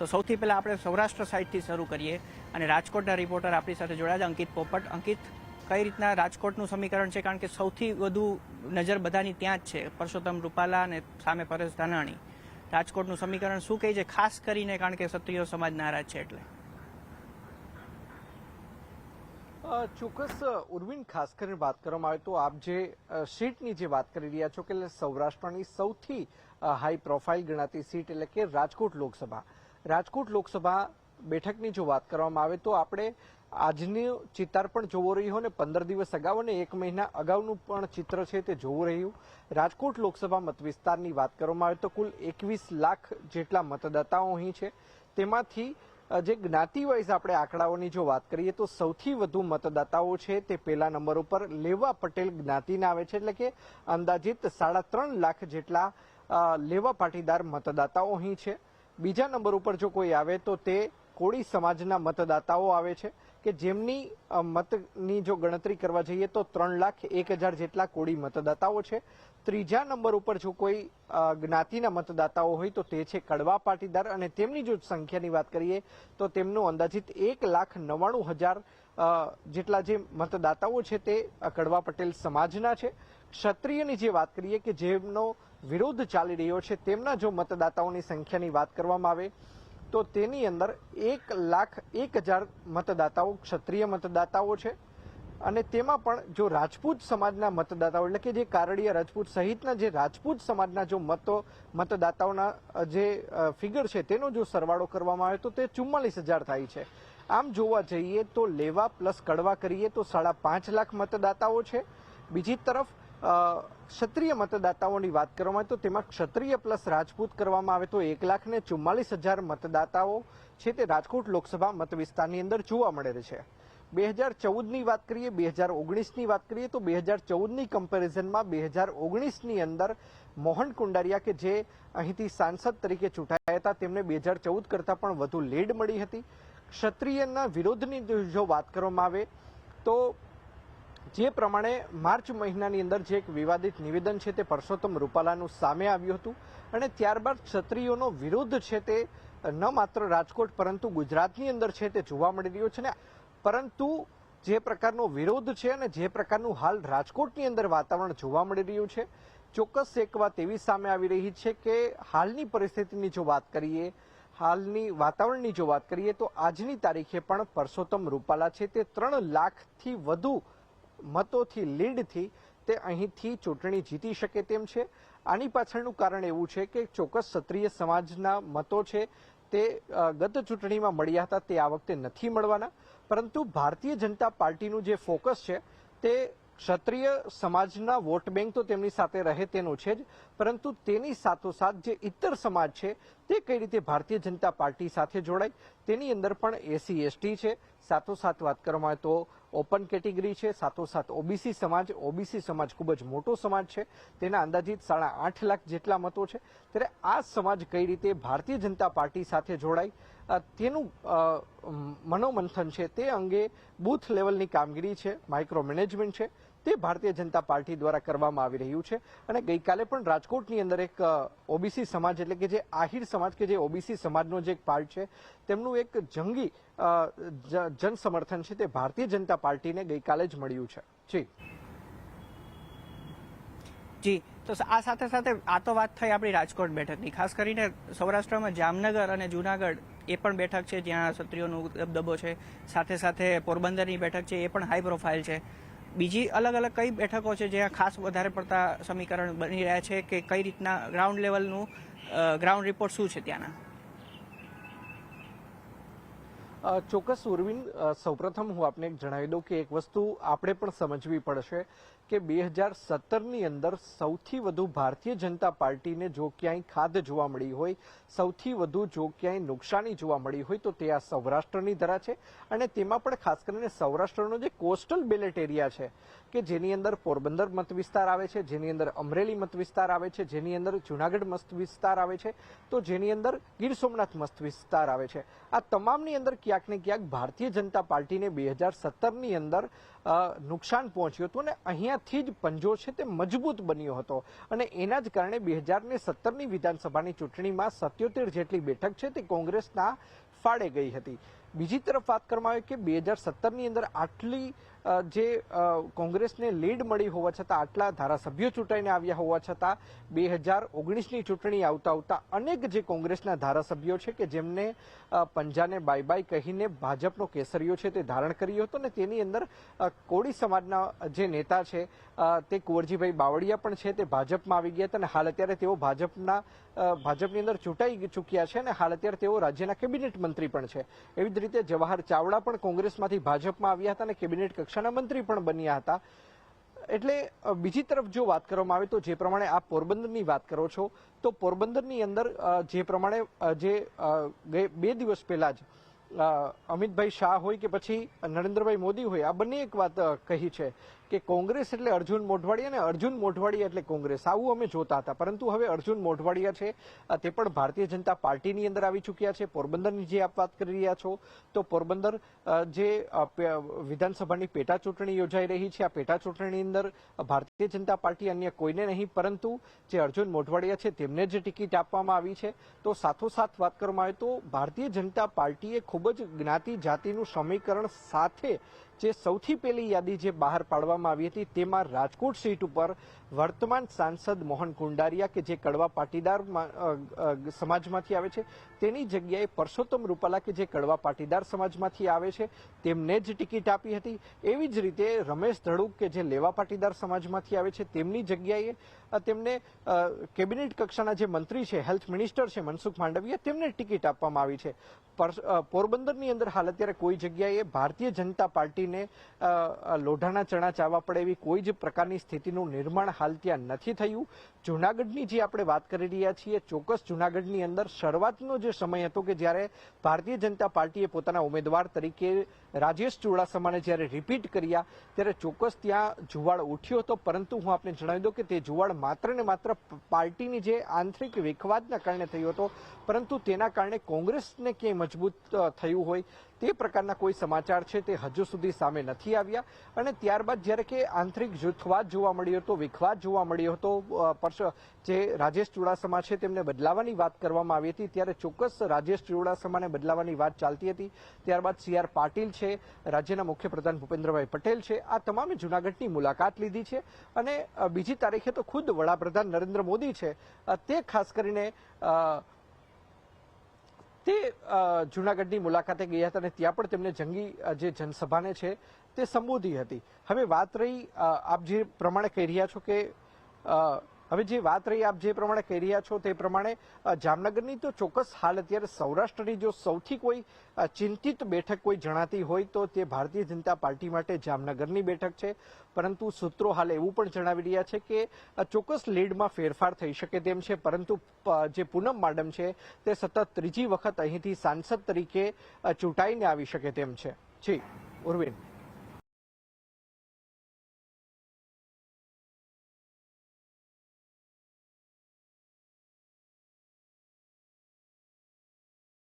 તો સૌથી પહેલા આપણે સૌરાષ્ટ્ર સાઇડથી શરૂ કરીએ અને રાજકોટના રિપોર્ટર આપણી સાથે જોડાયા છે અંકિત પોપટ. અંકિત, કઈ રીતના રાજકોટનું સમીકરણ છે? કારણ કે સૌથી વધુ નજર બધાની ત્યાં જ છે, પરસોત્તમ રૂપાલા અને સામે પરેશ ધાનાણી. રાજકોટનું સમીકરણ શું કહે છે, ખાસ કરીને કારણ કે ક્ષત્રિય સમાજ નારાજ છે એટલે? ચોક્કસ ઉર્વિન, ખાસ કરીને વાત કરવામાં આવે તો આપ જે સીટની જે વાત કરી રહ્યા છો કે સૌરાષ્ટ્રની સૌથી હાઈ પ્રોફાઇલ ગણાતી સીટ એટલે કે રાજકોટ લોકસભા બેઠકની જો વાત કરવામાં આવે તો આપણે આજનું ચિતાર પણ જોવો રહ્યું અને 15 દિવસ અગાઉ અને 1 મહિના અગાઉનું પણ ચિત્ર છે તે જોવું રહ્યું. રાજકોટ લોકસભા મત વિસ્તારની વાત કરવામાં આવે તો કુલ 21 લાખ જેટલા મતદાતાઓ અહીં છે. તેમાંથી જે જ્ઞાતિ વાઇઝ આપણે આંકડાઓની જો વાત કરીએ તો સૌથી વધુ મતદાતાઓ છે તે પહેલા નંબર ઉપર લેવા પટેલ જ્ઞાતિના આવે છે, એટલે કે અંદાજિત 3.5 લાખ જેટલા લેવા પાટીદાર મતદાતાઓ અહીં છે. બીજા નંબર ઉપર જો કોઈ આવે તો તે કોળી સમાજના મતદાતાઓ આવે છે કે જેમની મતની જો ગણતરી કરવા જઈએ તો 3,01,000 જેટલા કોળી મતદાતાઓ છે. ત્રીજા નંબર ઉપર જો કોઈ જ્ઞાતિના મતદાતાઓ હોય તો તે છે કડવા પાટીદાર અને તેમની જો સંખ્યાની વાત કરીએ તો તેમનું અંદાજિત 1,99,000 જેટલા જે મતદાતાઓ છે તે કડવા પટેલ સમાજના છે. ક્ષત્રિયની જે વાત કરીએ કે જેમનો વિરોધ ચાલી રહ્યો છે તેમના જો મતદાતાઓની સંખ્યાની વાત કરવામાં આવે તો તેની અંદર 1,01,000 મતદાતાઓ ક્ષત્રિય મતદાતાઓ છે અને તેમાં પણ જો રાજપૂત સમાજના મતદાતાઓ એટલે કે જે કારડિયા રાજપૂત સહિતના જે રાજપૂત સમાજના જો મતદાતાઓના જે ફિગર છે તેનો જો સરવાળો કરવામાં આવે તો તે 44,000 થાય છે. આમ જોવા જઈએ તો લેવા પ્લસ કડવા કરીએ તો 5.5 લાખ મતદાતાઓ છે. બીજી તરફ ક્ષત્રિય મતદાતાઓની વાત કરવામાં આવે તો તેમાં ક્ષત્રિય પ્લસ રાજપૂત કરવામાં આવે તો 1,44,000 મતદાતાઓ છે તે રાજકોટ લોકસભા મત વિસ્તારની અંદર જોવા મળે છે. 2014ની વાત કરીએ, 2019ની વાત કરીએ તો 2014ની કમ્પેરિઝનમાં 2019ની અંદર મોહન કુંડારિયા કે જે અહીંથી સાંસદ તરીકે ચૂંટાયા હતા તેમને 2014 કરતાં પણ વધુ લીડ મળી હતી. ક્ષત્રિયના વિરોધની જો વાત કરવામાં આવે તો જે પ્રમાણે માર્ચ મહિનાની અંદર જે એક વિવાદિત નિવેદન છે તે પરસોત્તમ રૂપાલાનું સામે આવ્યું હતું અને ત્યારબાદ ક્ષત્રિયોનો વિરોધ છે તે ન માત્ર રાજકોટ પરંતુ ગુજરાતની અંદર છે તે જોવા મળી રહ્યો છે ને પરંતુ જે પ્રકારનો વિરોધ છે અને જે પ્રકારનું હાલ રાજકોટની અંદર વાતાવરણ જોવા મળી રહ્યું છે, ચોક્કસ એક વાત એવી સામે આવી રહી છે કે હાલની પરિસ્થિતિની જો વાત કરીએ, હાલની વાતાવરણની જો વાત કરીએ તો આજની તારીખે પણ પરસોત્તમ રૂપાલા છે તે 3 લાખથી વધુ મતોથી લીડથી તે અહીંથી ચૂંટણી જીતી શકે તેમ છે. આની પાછળનું કારણ એવું છે કે ચોક્કસ ક્ષત્રિય સમાજના મતો છે તે ગત ચૂંટણીમાં મળ્યા હતા તે આ વખતે નથી મળવાના, પરંતુ ભારતીય જનતા પાર્ટીનું જે ફોકસ છે તે ક્ષત્રિય સમાજના વોટ બેંક તો તેમની સાથે રહે તેનું છે જ, પરંતુ તેની સાથોસાથ જે ઇતર સમાજ છે તે કઈ રીતે ભારતીય જનતા પાર્ટી સાથે જોડાય તેની અંદર પણ એસસી એસટી છે, સાથોસાથ વાત કરવામાં આવે તો ઓપન કેટેગરી છે, સાથોસાથ ઓબીસી સમાજ ખૂબ જ મોટો સમાજ છે, તેના અંદાજિત 8.5 લાખ જેટલા મતો છે. ત્યારે આ સમાજ કઈ રીતે ભારતીય જનતા પાર્ટી સાથે જોડાય તેનું મનોમંથન છે તે અંગે બૂથ લેવલની કામગીરી છે, માઇક્રો મેનેજમેન્ટ છે તે ભારતીય જનતા પાર્ટી દ્વારા કરવામાં આવી રહ્યું છે. અને ગઈકાલે પણ રાજકોટની અંદર એક ઓબીસી સમાજ એટલે કે જે આહિર સમાજ કે જે ઓબીસી સમાજનો જે એક પાર્ટ છે તેમનું એક જંગી જન સમર્થન છે તે ભારતીય જનતા પાર્ટીને ગઈકાલે જ મળ્યું છે. જી, તો આ સાથે સાથે આ તો વાત થઈ આપણી રાજકોટ બેઠકની. ખાસ કરીને સૌરાષ્ટ્રમાં જામનગર અને જુનાગઢ એ પણ બેઠક છે જ્યાં ક્ષત્રિયોનો દબદબો છે. સાથે સાથે પોરબંદરની બેઠક છે એ પણ હાઈ પ્રોફાઇલ છે. બીજી અલગ અલગ કઈ બેઠકો છે જ્યાં ખાસ વધારે પડતા સમીકરણ બની રહ્યા છે કે કઈ રીતના ગ્રાઉન્ડ લેવલનું ગ્રાઉન્ડ રિપોર્ટ શું છે ત્યાંના? ચોક્કસ ઉર્વિન, સૌપ્રથમ હું આપને જણાવી દઉં કે એક વસ્તુ આપણે પણ સમજવી પડશે કે 2017ની અંદર સૌથી વધુ ભારતીય જનતા પાર્ટીને જો ક્યાંય ખાધ જોવા મળી હોય, સૌથી વધુ જો ક્યાંય નુકસાની જોવા મળી હોય તો તે આ સૌરાષ્ટ્રની ધરા છે. અને તેમાં પણ ખાસ કરીને સૌરાષ્ટ્રનો જે કોસ્ટલ બેલેટ એરિયા છે કે જેની અંદર પોરબંદર મત વિસ્તાર આવે છે, જેની અંદર અમરેલી મત વિસ્તાર આવે છે, જેની અંદર જુનાગઢ મત વિસ્તાર આવે છે, તો જેની અંદર ગીર સોમનાથ મત વિસ્તાર આવે છે, આ તમામની અંદર ક્યાંક ને ક્યાંક ભારતીય જનતા પાર્ટીને 2017ની અંદર નુકસાન પહોંચ્યું હતું અને અહીંયા અહીંયાથી જ પંજો છે તે મજબૂત બન્યો હતો અને એના જ કારણે 2017ની વિધાનસભાની ચૂંટણીમાં 77 જેટલી બેઠક છે તે કોંગ્રેસના ફાળે ગઈ હતી. બીજી તરફ વાત કરવામાં આવે કે 2017ની અંદર આટલી જે કોંગ્રેસને લીડ મળી હોવા છતાં, આટલા ધારાસભ્યો ચૂંટાઈને આવ્યા હોવા છતાં 2019ની ચૂંટણી આવતા અનેક જે કોંગ્રેસના ધારાસભ્યો છે કે જેમને પંજાને બાય બાય કહીને ભાજપનો કેસરીઓ છે તે ધારણ કર્યો હતો ને તેની અંદર કોળી સમાજના જે નેતા છે તે કુંવરજીભાઈ બાવળિયા પણ છે તે ભાજપમાં આવી ગયા હતા અને હાલ અત્યારે તેઓ ભાજપની અંદર ચૂંટાઈ ચૂક્યા છે અને હાલ અત્યારે તેઓ રાજ્યના કેબિનેટ મંત્રી પણ છે. એવી જ રીતે જવાહર ચાવડા પણ કોંગ્રેસમાંથી ભાજપમાં આવ્યા હતા અને કેબિનેટ કક્ષાના મંત્રી પણ બન્યા હતા. એટલે બીજી તરફ જો વાત કરવામાં આવે તો જે પ્રમાણે આપ પોરબંદરની વાત કરો છો તો પોરબંદરની અંદર જે પ્રમાણે જે 2 દિવસ પહેલા જ અમિતભાઈ શાહ હોય કે પછી નરેન્દ્રભાઈ મોદી હોય, આ બંને એક વાત કહી છે કે કોંગ્રેસ એટલે અર્જુન મોઢવાડિયા અને અર્જુન મોઢવાડિયા એટલે કોંગ્રેસ, આવું અમે જોતા હતા. પરંતુ હવે અર્જુન મોઢવાડિયા છે તે પણ ભારતીય જનતા પાર્ટીની અંદર આવી ચૂક્યા છે. પોરબંદરની જે આપ વાત કરી રહ્યા છો તો પોરબંદર જે વિધાનસભાની પેટા ચૂંટણી યોજાઈ રહી છે, આ પેટા ચૂંટણીની અંદર ભારતીય જનતા પાર્ટી અન્ય કોઈને નહીં પરંતુ જે અર્જુન મોઢવાડિયા છે તેમને જ ટિકિટ આપવામાં આવી છે. તો સાથોસાથ વાત કરવામાં આવે તો ભારતીય જનતા પાર્ટીએ ખૂબ જ જ્ઞાતિ જાતિનું સમીકરણ સાથે જે સૌથી પહેલી યાદી જે બહાર પાડવામાં આવી હતી તેમાં રાજકોટ સીટ ઉપર વર્તમાન સાંસદ મોહન કુંડારિયા કે જે કડવા પાટીદાર સમાજમાંથી આવે છે તેની જગ્યાએ પરસોત્તમ રૂપાલા કે જે કડવા પાટીદાર સમાજમાંથી આવે છે તેમને જ ટિકિટ આપી હતી. એવી જ રીતે રમેશ ધડુક કે જે લેવા પાટીદાર સમાજમાંથી આવે છે તેમની જગ્યાએ તેમને કેબિનેટ કક્ષાના જે મંત્રી છે, હેલ્થ મિનિસ્ટર છે મનસુખ માંડવિયા, તેમને ટિકિટ આપવામાં આવી છે. પોરબંદરની અંદર હાલ અત્યારે કોઈ જગ્યાએ ભારતીય જનતા પાર્ટીને લોઢાના ચણા ચાવવા પડે એવી કોઈ જ પ્રકારની સ્થિતિનું નિર્માણ હાલ ત્યાં નથી થયું. જૂનાગઢની જે આપણે વાત કરી રહ્યા છીએ, ચોક્કસ જૂનાગઢની અંદર શરૂઆતનો જે સમય હતો કે જ્યારે ભારતીય જનતા પાર્ટીએ પોતાના ઉમેદવાર તરીકે રાજેશ ચુડાસમાને જ્યારે રિપીટ કર્યા ત્યારે ચોક્કસ ત્યાં જુવાળ ઉઠ્યો હતો. પરંતુ હું આપને જણાવી દઉં કે તે જુવાળ માત્ર ને માત્ર પાર્ટીની જે આંતરિક વિખવાદના કારણે થયો હતો, પરંતુ તેના કારણે કોંગ્રેસને ક્યાંય મજબૂત થયું હોય તે પ્રકારના કોઈ સમાચાર છે તે હજુ સુધી સામે નથી આવ્યા. અને ત્યારબાદ જ્યારે કે આંતરિક જૂથવાદ જોવા મળ્યો હતો, વિખવાદ જોવા મળ્યો હતો, જે રાજેશ ચુડાસમા છે તેમને બદલાવાની વાત કરવામાં આવી હતી ત્યારે ચોક્કસ રાજેશ ચુડાસમાને બદલાવાની વાત ચાલતી હતી. ત્યારબાદ CR પાટીલ છે, રાજ્યના મુખ્યપ્રધાન ભૂપેન્દ્રભાઈ પટેલ છે, આ તમામે જૂનાગઢની મુલાકાત લીધી છે. અને બીજી તારીખે તો ખુદ વડાપ્રધાન નરેન્દ્ર મોદી છે તે ખાસ કરીને તે જૂનાગઢની મુલાકાતે ગયા હતા અને ત્યાં પણ તેમને જંગી જે જનસભાને છે તે સંબોધી હતી. હવે વાત રહી આપ જે પ્રમાણે કહી રહ્યા છો કે તે પ્રમાણે જામનગરની તો ચોક્કસ હાલ અત્યારે સૌરાષ્ટ્રની જો સૌથી કોઈ ચિંતિત બેઠક કોઈ જણાતી હોય તો તે ભારતીય જનતા પાર્ટી માટે જામનગરની બેઠક છે. પરંતુ સૂત્રો હાલ એવું પણ જણાવી રહ્યા છે કે ચોક્કસ લીડમાં ફેરફાર થઈ શકે તેમ છે. પરંતુ જે પૂનમ માડમ છે તે સતત ત્રીજી વખત અહીંથી સાંસદ તરીકે ચૂંટાઈને આવી શકે તેમ છે. જી ઉર્વિન.